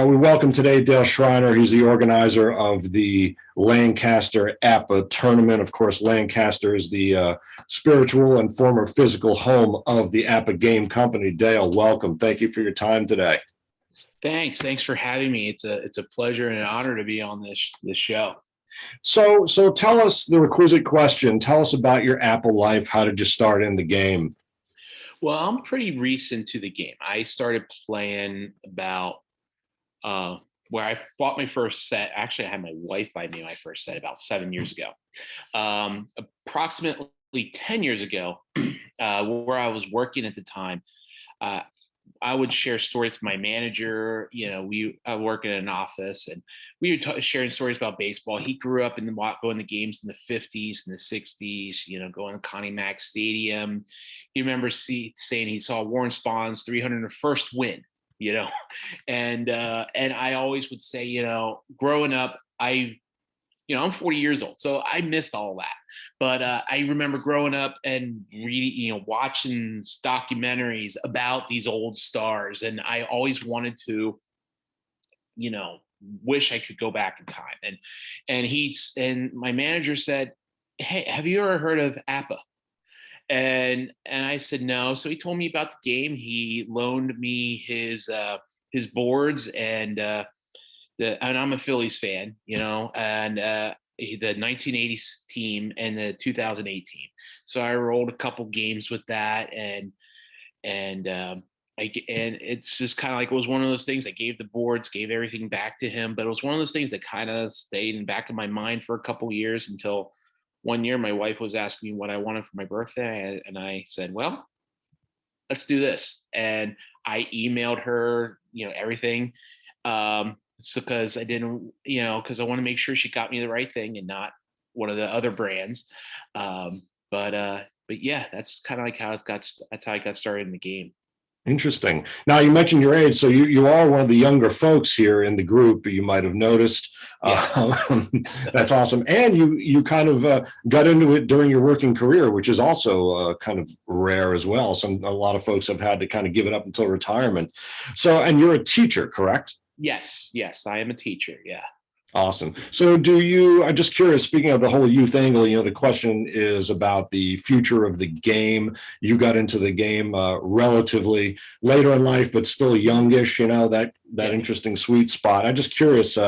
We welcome today Dale Shreiner. He's the organizer of the Lancaster APBA tournament. Of course, Lancaster is the spiritual and former physical home of the APBA game company. Dale, welcome. Thank you for your time today. Thanks for having me. It's a pleasure and an honor to be on this show. So tell us the requisite question. Tell us about your APBA life. How did you start in the game? Well, I'm pretty recent to the game. I started playing about where I bought my first set. Actually, I had my wife buy me my first set about 7 years ago. Approximately 10 years ago, where I was working at the time, I would share stories with my manager. I work in an office, and we were sharing stories about baseball. He grew up going to games in the 50s and the 60s, going to Connie Mack Stadium. He remembers saying he saw Warren Spahn's 301st win, and I always would say, growing up, I'm 40 years old, so I missed all that. But I remember growing up and reading, watching documentaries about these old stars. And I always wanted to, wish I could go back in time. And my manager said, "Hey, have you ever heard of APBA?" And I said, "No." So he told me about the game. He loaned me his boards and I'm a Phillies fan, and the 1980s team and the 2008 team. So I rolled a couple games with that, and it's just kind of like, it was one of those things. I gave the boards, gave everything back to him, but it was one of those things that kind of stayed in the back of my mind for a couple of years, until one year my wife was asking me what I wanted for my birthday, and I said, "Well, let's do this." And I emailed her, everything. So because I didn't, because I want to make sure she got me the right thing and not one of the other brands. But yeah, that's kind of like that's how I got started in the game. Interesting. Now, you mentioned your age, so you are one of the younger folks here in the group. You might have noticed. Yeah. That's awesome. And you kind of got into it during your working career, which is also kind of rare as well. A lot of folks have had to kind of give it up until retirement. So, and you're a teacher, correct? Yes, I am a teacher. Yeah. Awesome. So I'm just curious, speaking of the whole youth angle, the question is about the future of the game. You got into the game relatively later in life, but still youngish, that interesting sweet spot. I'm just curious,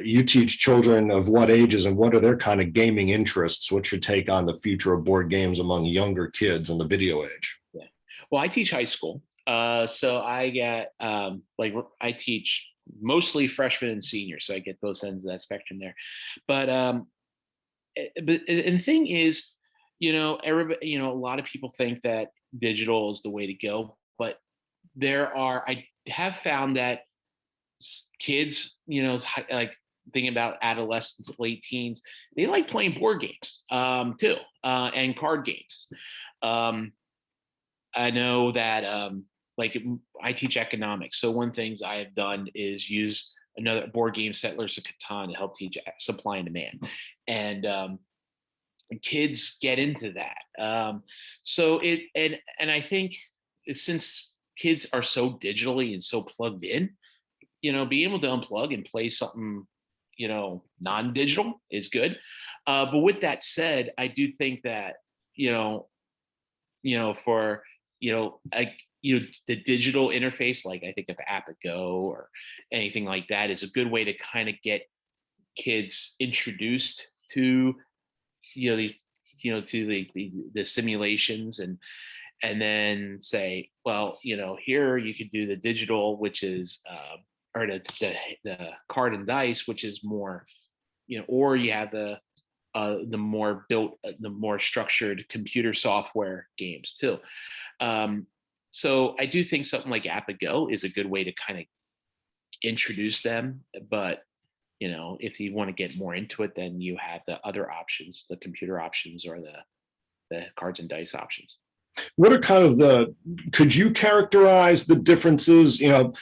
you teach children of what ages and what are their kind of gaming interests? What's your take on the future of board games among younger kids in the video age? Yeah. Well, I teach high school. So I get I teach mostly freshmen and seniors, so I get both ends of that spectrum there. But and the thing is, everybody, a lot of people think that digital is the way to go, but I have found that kids, like thinking about adolescents, late teens, they like playing board games too, and card games. I know that I teach economics. So one of the things I have done is use another board game, Settlers of Catan, to help teach supply and demand. And kids get into that. And I think since kids are so digitally and so plugged in, being able to unplug and play something, non-digital is good. But with that said, I do think that, for, the digital interface, like I think of APBA Go or anything like that, is a good way to kind of get kids introduced to, these, to the simulations, and then say, well, here you could do the digital, which is, or the card and dice, which is more, or you have the more structured computer software games too. So I do think something like APBA Go is a good way to kind of introduce them. But, if you want to get more into it, then you have the other options, the computer options or the cards and dice options. What are kind of could you characterize the differences? I've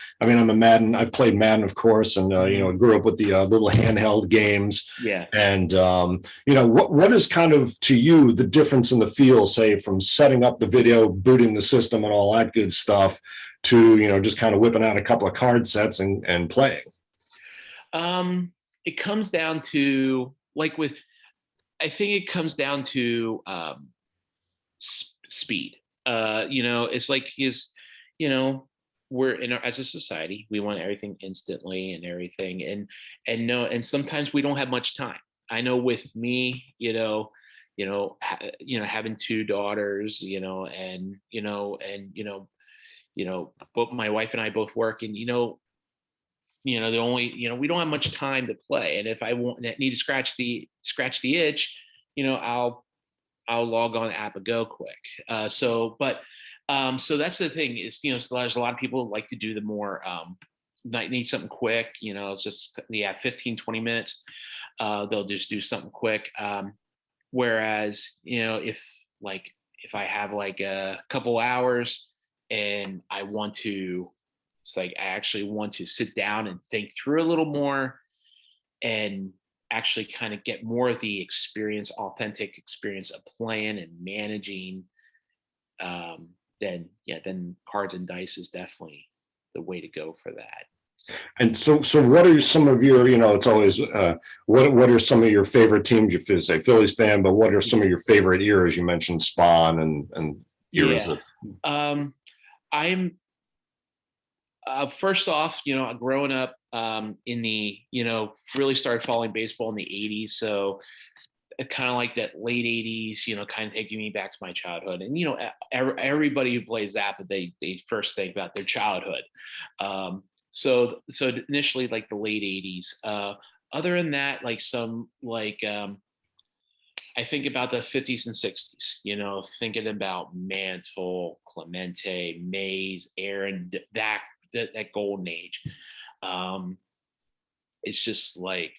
played Madden, of course, and, grew up with the little handheld games. Yeah. And, what is kind of, to you, the difference in the feel, say, from setting up the video, booting the system and all that good stuff to, just kind of whipping out a couple of card sets and playing? It comes down to I think it comes down to speed. It's like you know, we're as a society, we want everything instantly and everything, and sometimes we don't have much time. I know with me, having two daughters, both my wife and I both work, and the only we don't have much time to play, and if I need to scratch the itch, I'll log on APBA Go quick. So that's the thing is, so there's a lot of people like to do the more need something quick, it's just 15-20 minutes, they'll just do something quick, whereas if I have like a couple hours and I actually want to sit down and think through a little more and actually kind of get more of the authentic experience of playing and managing, then cards and dice is definitely the way to go for that. And so what are some of your, it's always, what are some of your favorite teams? You say Phillies fan, but what are some of your favorite eras? You mentioned Spawn and eras. I'm first off, growing up in the, really started following baseball in the 80s. So kind of like that late 80s, kind of taking me back to my childhood. And, everybody who plays APBA, they first think about their childhood. So initially like the late 80s. Other than that, I think about the 50s and 60s, thinking about Mantle, Clemente, Mays, Aaron, that golden age. It's just like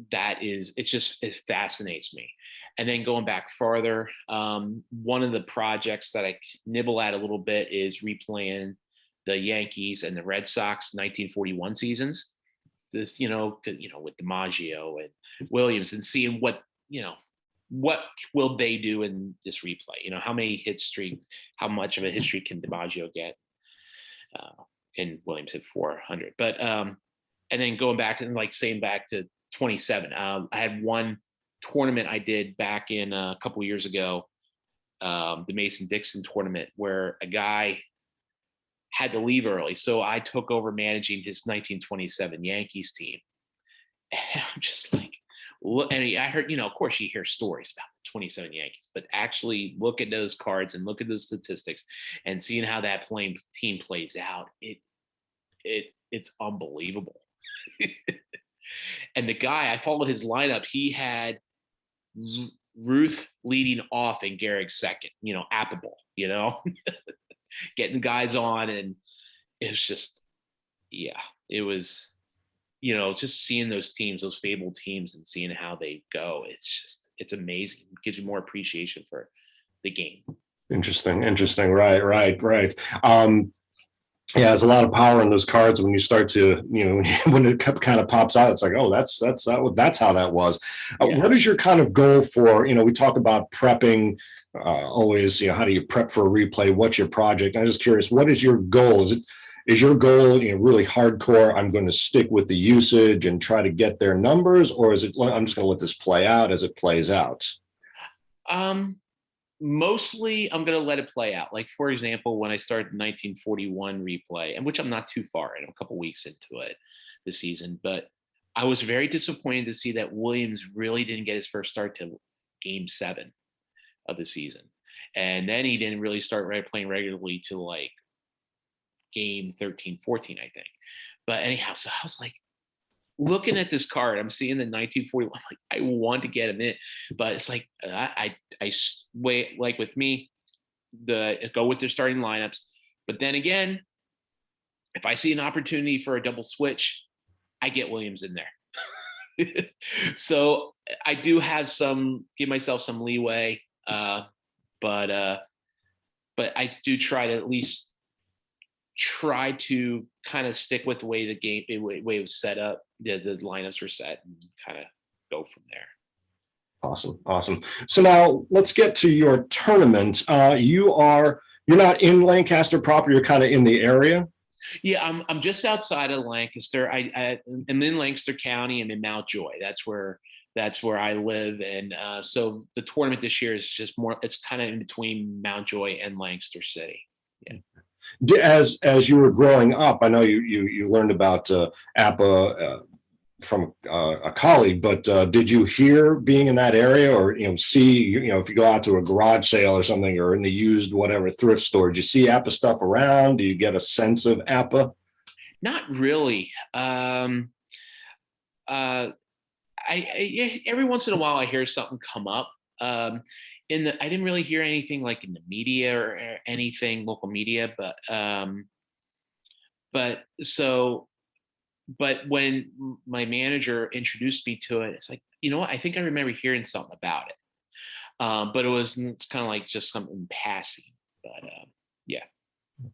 it fascinates me. And then going back farther, one of the projects that I nibble at a little bit is replaying the Yankees and the Red Sox 1941 seasons. This, with DiMaggio and Williams, and seeing what will they do in this replay? How how much of a history can DiMaggio get? And Williams hit 400. But and then going back and back to 27. I had one tournament I did back in a couple of years ago, the Mason-Dixon tournament, where a guy had to leave early, so I took over managing his 1927 Yankees team. And I'm just like, look, and I heard, of course you hear stories about the 27 Yankees, but actually look at those cards and look at those statistics and seeing how that team plays out, it's unbelievable. And the guy, I followed his lineup. He had Ruth leading off and Gehrig second, APBA, getting guys on. And it's just, it was, just seeing those teams, those fabled teams, and seeing how they go. It's amazing. It gives you more appreciation for the game. Interesting. Right. Yeah, there's a lot of power in those cards when you start to, when it kind of pops out, it's like, oh, that's how that was. What is your kind of goal for, we talk about prepping always, how do you prep for a replay? What's your project? I'm just curious, what is your goal? Is your goal, really hardcore, I'm going to stick with the usage and try to get their numbers, or is it, I'm just going to let this play out as it plays out? Mostly I'm going to let it play out. Like, for example, when I started 1941 replay, and which I'm not too far in, I'm a couple weeks into it this season, but I was very disappointed to see that Williams really didn't get his first start to game 7 of the season. And then he didn't really start playing regularly till like game 13, 14, I think. But anyhow, so I was like, looking at this card, I'm seeing the 1941. I'm like, I want to get him in, but it's like I wait. Like with me, go with their starting lineups. But then again, if I see an opportunity for a double switch, I get Williams in there. So I do have give myself some leeway, but I do try to at least try to kind of stick with the way the way it was set up, the lineups were set, and kind of go from there. Awesome. So now let's get to your tournament. You are You're not in Lancaster proper, you're kind of in the area? Yeah, I'm just outside of Lancaster. I'm in Lancaster County. I'm in Mountjoy. That's where I live, and so the tournament this year is just more. It's kind of in between Mountjoy and Lancaster City. Yeah. As you were growing up, I know you learned about APBA from a colleague, but did you hear being in that area, or see, if you go out to a garage sale or something, or in the used whatever thrift store, did you see APBA stuff around? Do you get a sense of APBA? Not really. Uh, yeah, every once in a while I hear something come up. I didn't really hear anything like in the media or anything local media, but so but when my manager introduced me to it, it's like, what? I think I remember hearing something about it. But it's kind of like just something passing. But yeah, but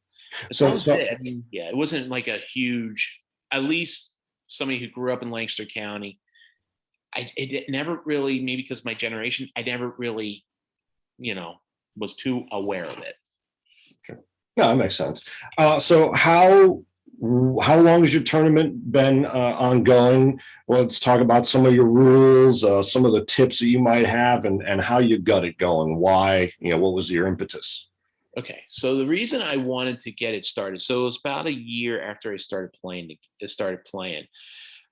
that was it. I mean, yeah, it wasn't like a huge, at least somebody who grew up in Lancaster County. It never really, maybe because my generation, I never really, was too aware of it. Sure. Yeah, that makes sense. So how long has your tournament been ongoing? Well, let's talk about some of your rules, some of the tips that you might have, and how you got it going. Why, what was your impetus? Okay, so the reason I wanted to get it started, so it was about a year after I started playing.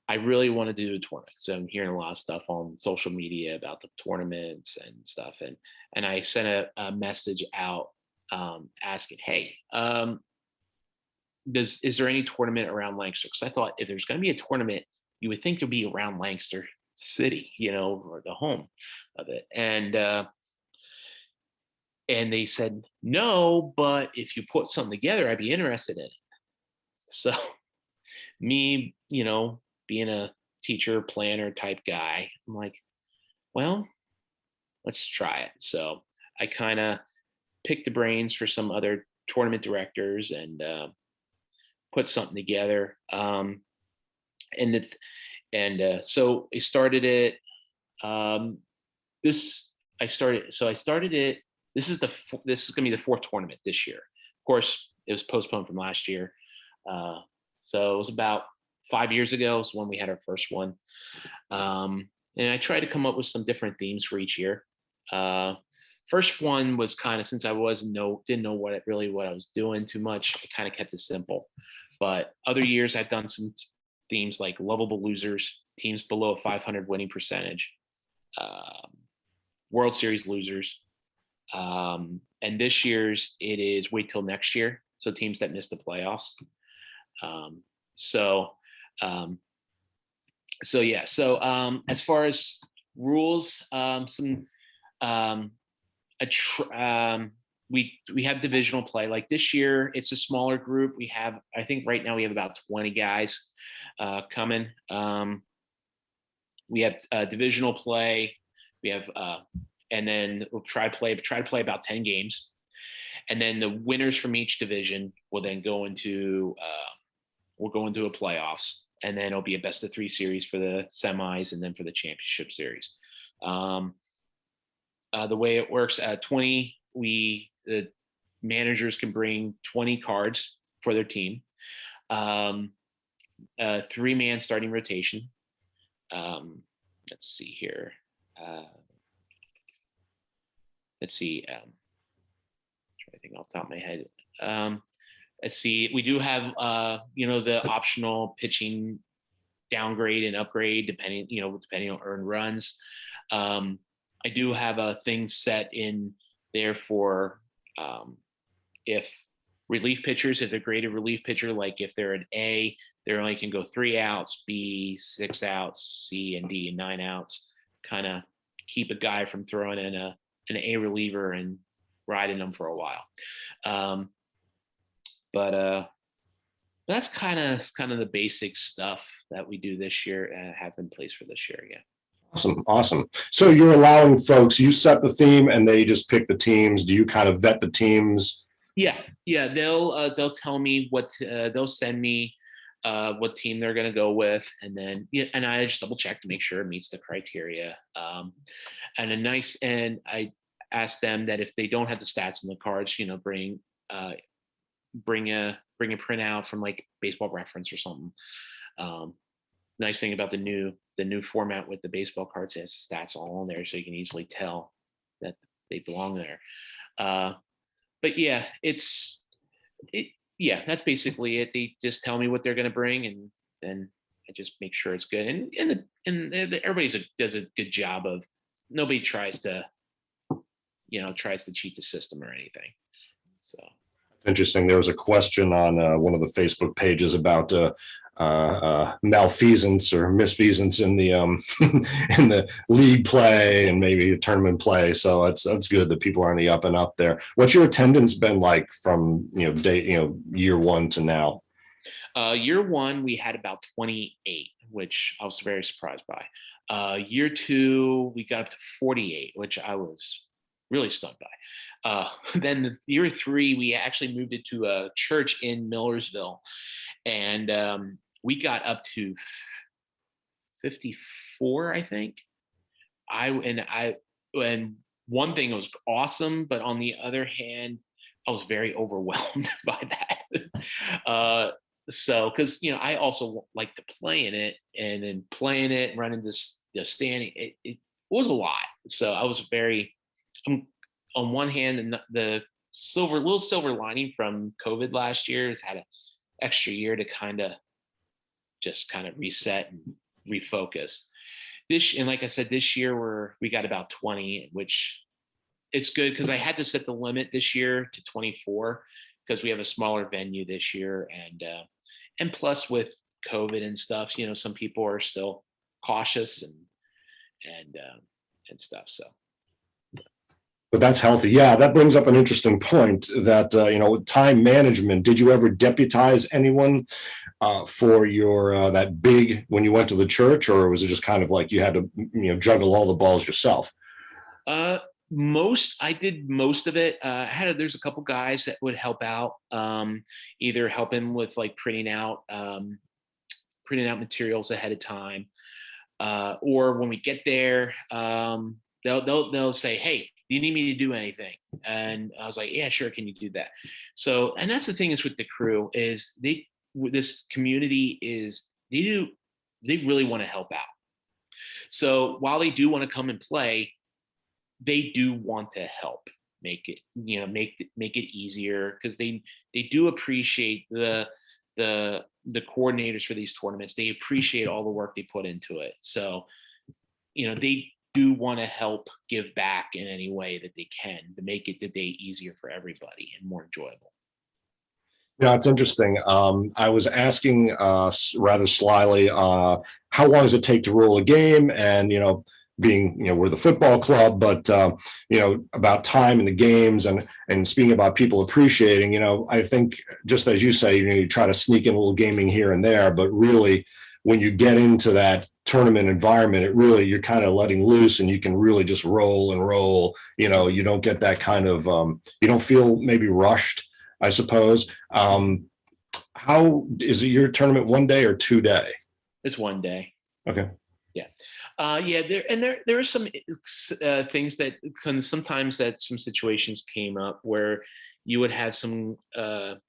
I really wanted to do a tournament. So I'm hearing a lot of stuff on social media about the tournaments and stuff, and I sent a message out asking, hey, is there any tournament around Lancaster? Because I thought if there's going to be a tournament, you would think there'd be around Lancaster City, or the home of it. And they said no, but if you put something together, I'd be interested in it. So me, being a teacher planner type guy, I'm like, well, let's try it. So I kind of picked the brains for some other tournament directors and put something together. And so I started it. I started it. This is going to be the fourth tournament this year. Of course, it was postponed from last year. So it was about 5 years ago is when we had our first one. And I tried to come up with some different themes for each year. First one was kind of, since I didn't know what I was doing too much, I kind of kept it simple. But other years I've done some themes like lovable losers, teams below a 500 winning percentage, World Series losers. And this year's it is wait till next year. So teams that missed the playoffs. As far as rules, we have divisional play. Like this year, it's a smaller group. I think right now we have about 20 guys coming. We have divisional play. We have, and then we'll try to play about 10 games. And then the winners from each division will then go into a playoffs, and then it'll be a best of 3 series for the semis, and then for the championship series. The way it works at 20, the managers can bring 20 cards for their team. 3-man starting rotation. Let's see here. Let's see. Trying to think off the top of my head. Let's see. We do have the optional pitching downgrade and upgrade depending on earned runs. I do have a thing set in there for if relief pitchers, if they're graded relief pitcher, like if they're an A, they only can go 3 outs, B 6 outs, C and D 9 outs. Kind of keep a guy from throwing in an A reliever and riding them for a while. But that's kind of the basic stuff that we do this year, have in place for this year. Yeah. Awesome. So you're allowing folks, you set the theme and they just pick the teams. Do you kind of vet the teams? Yeah. They'll tell me they'll send me what team they're going to go with, and then and I just double check to make sure it meets the criteria. And I ask them that if they don't have the stats in the cards, bring bring a printout from like Baseball Reference or something. Nice thing about the new format with the baseball cards has stats all on there, so you can easily tell that they belong there. But yeah, that's basically it. They just tell me what they're going to bring, and then I just make sure it's good. And everybody does a good job of, nobody tries to cheat the system or anything. So Interesting. There was a question on one of the Facebook pages about malfeasance or misfeasance in the in the league play and maybe tournament play. So that's good that people are on the up and up there. What's your attendance been like from year one to now? Year one, we had about 28, which I was very surprised by. Year two, we got up to 48, which I was really stunned by. Then year three, we actually moved it to a church in Millersville, and we got up to 54, I think. And one thing was awesome, but on the other hand, I was very overwhelmed by that. So, because I also like to play in it, and then playing it and running this standing, it was a lot. So I was very, on one hand, and the little silver lining from COVID last year has had an extra year to kind of reset and refocus. And like I said, this year we got about 20, which it's good because I had to set the limit this year to 24 because we have a smaller venue this year, and plus with COVID and stuff, some people are still cautious and stuff. So. But that's healthy. Yeah, that brings up an interesting point that, time management. Did you ever deputize anyone for your that big when you went to the church, or was it just kind of like you had to, juggle all the balls yourself? I did most of it. There's a couple guys that would help out, either helping with like printing out materials ahead of time, or when we get there, they'll say, "Hey, do you need me to do anything?" And I was like, "Yeah, sure. Can you do that?" So, and that's the thing is with the crew is this community is they really want to help out. So while they do want to come and play, they do want to help make it easier, because they do appreciate the coordinators for these tournaments. They appreciate all the work they put into it. So, they do want to help give back in any way that they can to make it the day easier for everybody and more enjoyable. Yeah, it's interesting. I was asking rather slyly, how long does it take to roll a game? And, being, we're the football club, but, about time in the games and speaking about people appreciating, I think just as you say, you try to sneak in a little gaming here and there, but really when you get into that tournament environment, you're kind of letting loose and you can really just roll and roll. You don't get that kind of, you don't feel maybe rushed, I suppose. How is it your tournament, 1 day or 2 day? It's 1 day. Okay. Yeah. There are some things that sometimes that some situations came up where you would have some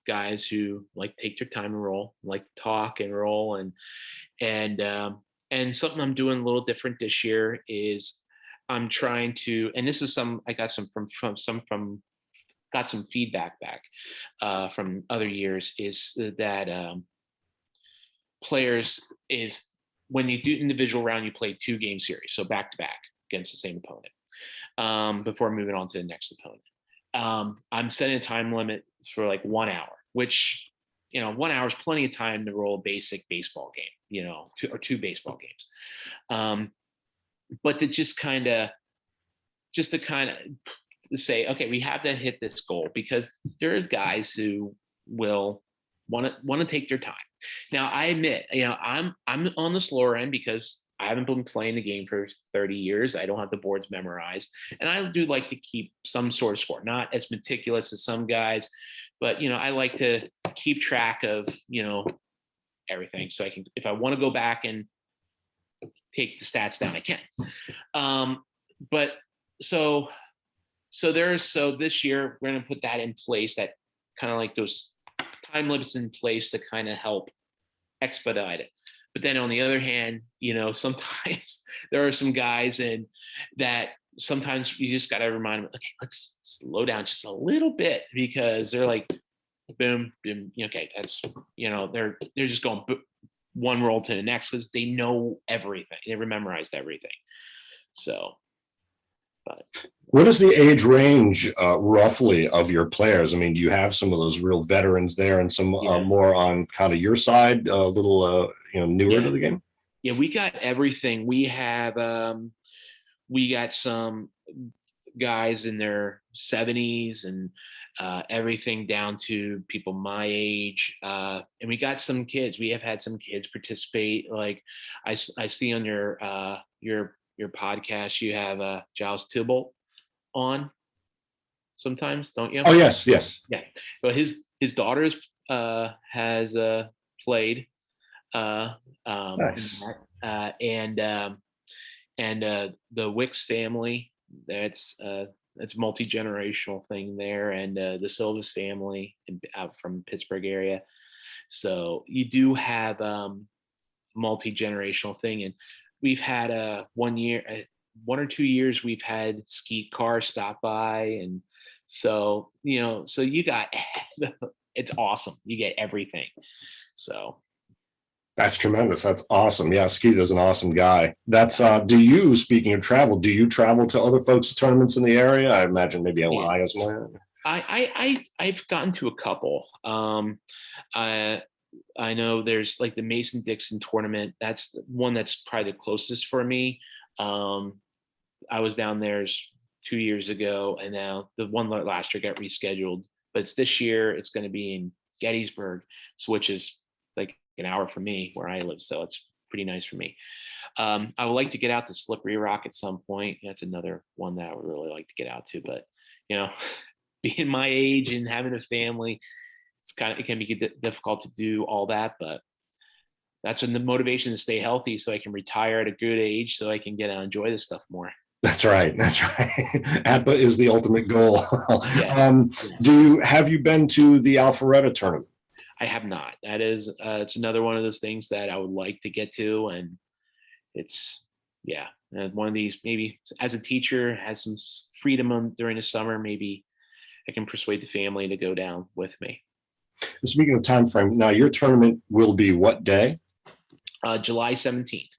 guys who like take their time and roll, like to talk and roll, and something I'm doing a little different this year is I'm trying to, and this is I got some got some feedback back from other years, is that players is when you do individual round, you play 2 game series, so back to back against the same opponent before moving on to the next opponent. I'm setting a time limit for like 1 hour, which 1 hour is plenty of time to roll a basic baseball game, 2 baseball games. But to just to say, okay, we have to hit this goal, because there's guys who will want to take their time. Now, I admit, I'm on the slower end because I haven't been playing the game for 30 years. I don't have the boards memorized, and I do like to keep some sort of score, not as meticulous as some guys, but I like to keep track of everything, so I can, if I want to go back and take the stats down, I can. But so this year we're going to put that in place, that kind of like those time limits in place to kind of help expedite it. But then on the other hand, sometimes there are some guys and that sometimes you just got to remind them, okay, let's slow down just a little bit, because they're like, boom, boom. Okay, that's, they're just going one roll to the next because they know everything. They've memorized everything. So, but what is the age range roughly of your players? I mean, do you have some of those real veterans there and some more on kind of your side, a little newer to the game? Yeah, we got everything. We have we got some guys in their 70s and everything down to people my age, and we got some kids. We have had some kids participate. Like I see on your podcast, you have Giles Tybalt on sometimes, don't you? Oh, yes. Yeah. But his daughters has played Nice. and the Wicks family, that's multi-generational thing there, and the Silvis family out from Pittsburgh area. So you do have multi-generational thing, and we've had 1 or 2 years we've had Skeet Carr stop by, and so so you got it's awesome. You get everything. So that's tremendous. That's awesome. Yeah, Skeet is an awesome guy. That's speaking of travel, do you travel to other folks' tournaments in the area? I imagine maybe Ohio as well. I've gotten to a couple. I know there's like the Mason-Dixon tournament. That's the one that's probably the closest for me. I was down there 2 years ago, and now the one last year got rescheduled. But it's this year. It's going to be in Gettysburg, which is like an hour from me where I live, so it's pretty nice for me. I would like to get out to Slippery Rock at some point. That's another one that I would really like to get out to, but being my age and having a family, it can be difficult to do all that, but that's the motivation to stay healthy so I can retire at a good age so I can get to enjoy this stuff more. That's right. APBA is the ultimate goal. Yes. Have you been to the Alpharetta tournament? I have not. That is, it's another one of those things that I would like to get to, and it's one of these. Maybe as a teacher, has some freedom during the summer. Maybe I can persuade the family to go down with me. Speaking of time frame, now your tournament will be what day? July 17th.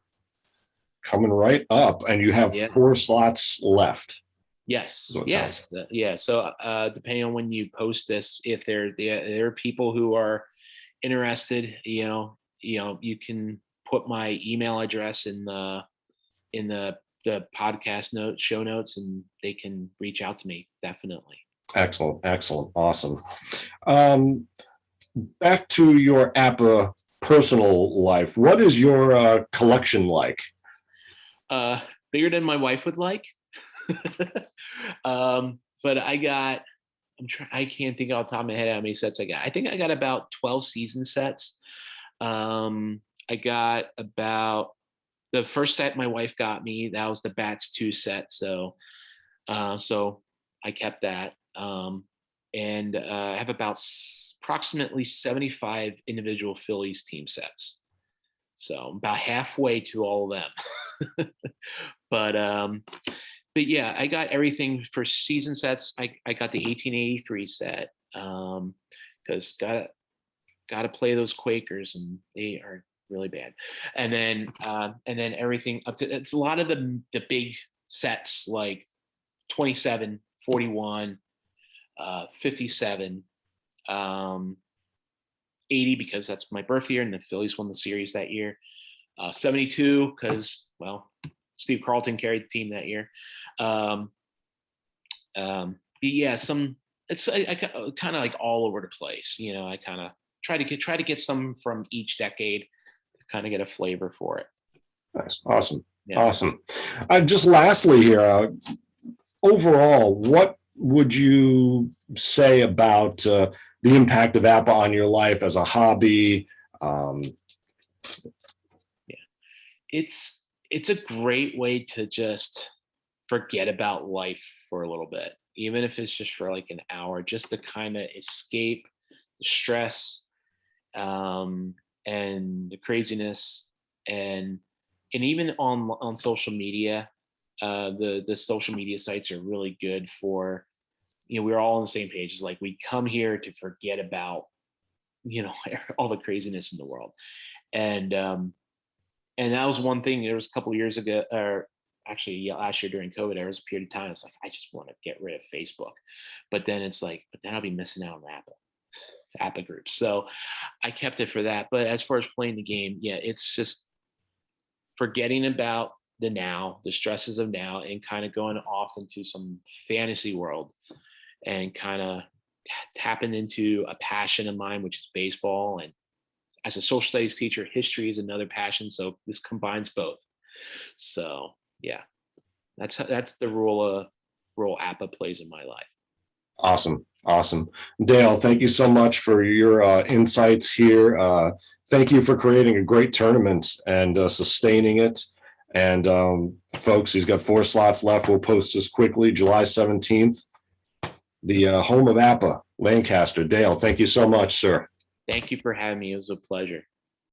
Coming right up, and you have 4 slots left. Yes. Yeah. So depending on when you post this, if there are people who are interested, you can put my email address in the podcast show notes, and they can reach out to me. Definitely. Excellent. Awesome. Back to your APBA personal life. What is your collection like? Bigger than my wife would like. But I can't think off the top of my head how many sets I got. I think I got about 12 season sets. I got about the first set my wife got me. That was the Bats 2 set. So I kept that. And I have about approximately 75 individual Phillies team sets. So I'm about halfway to all of them. But yeah, I got everything for season sets. I got the 1883 set because gotta play those Quakers, and they are really bad. And then everything up to, it's a lot of the big sets like 27, 41, 57, 80 because that's my birth year and the Phillies won the series that year. 72 because Steve Carlton carried the team that year. It's I kind of like all over the place. I kind of try to get some from each decade to kind of get a flavor for it. Nice, awesome. Just lastly here, overall, what would you say about the impact of APBA on your life as a hobby? It's a great way to just forget about life for a little bit. even if it's just for like an hour, just to kind of escape the stress, and the craziness, and even on social media. The social media sites are really good for, we're all on the same page. It's like we come here to forget about, all the craziness in the world. And that was one thing. There was a couple of years ago, or actually, yeah, last year during COVID, there was a period of time. It's like, I just want to get rid of Facebook, but then it's like, but then I'll be missing out on APBA groups. So I kept it for that. But as far as playing the game, yeah, it's just forgetting about the now, the stresses of now, and kind of going off into some fantasy world, and kind of tapping into a passion of mine, which is baseball. And as a social studies teacher, history is another passion. So this combines both. So yeah, that's the role APBA plays in my life. Awesome. Awesome. Dale, thank you so much for your insights here. Thank you for creating a great tournament and sustaining it. And folks, he's got 4 slots left. We'll post this quickly. July 17th, the home of APBA, Lancaster. Dale, thank you so much, sir. Thank you for having me. It was a pleasure.